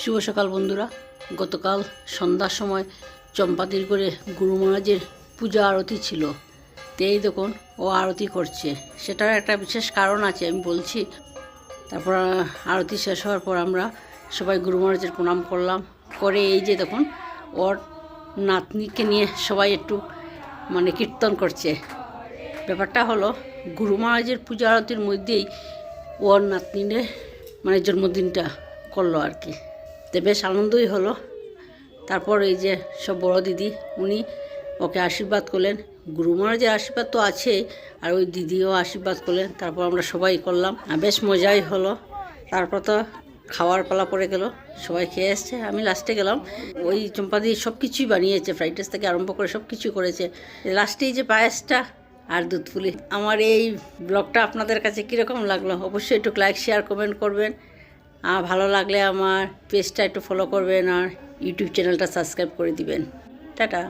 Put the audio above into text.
শুভ সকাল বন্ধুরা। গতকাল সন্ধ্যার সময় চম্পাতির করে গুরু মহারাজের পূজা আরতি ছিল। তেই দেখুন ও আরতি করছে, সেটার একটা বিশেষ কারণ আছে, আমি বলছি। তারপর আরতি শেষ হওয়ার পর আমরা সবাই গুরু মহারাজের প্রণাম করলাম, করে এই যে দেখুন ওর নাতনিকে নিয়ে সবাই একটু কীর্তন করছে। ব্যাপারটা হলো গুরু মহারাজের পূজা আরতির মধ্যেই ওর নাতনির জন্মদিনটা করলো আর কি। তো বেশ আনন্দই হলো। তারপর এই যে সব বড় দিদি উনি ওকে আশীর্বাদ করলেন। গুরু মহারাজের আশীর্বাদ তো আছেই, আর ওই দিদিও আশীর্বাদ করলেন। তারপর আমরা সবাই করলাম, বেশ মজাই হলো। তারপর তো খাওয়ার পালা পড়ে গেল, সবাই খেয়ে এসছে, আমি লাস্টে গেলাম। ওই চম্পাদি সব কিছুই বানিয়েছে, ফ্রাইড রাইস থেকে আরম্ভ করে সব কিছু করেছে। লাস্টে এই যে পায়েসটা আর দুধ পুলি। আমার এই ব্লগটা আপনাদের কাছে কীরকম লাগলো অবশ্যই একটু লাইক শেয়ার কমেন্ট করবেন। আর ভালো লাগলে আমার পেজটা একটু ফলো করবেন আর ইউটিউব চ্যানেলটা সাবস্ক্রাইব করে দিবেন। টাটা।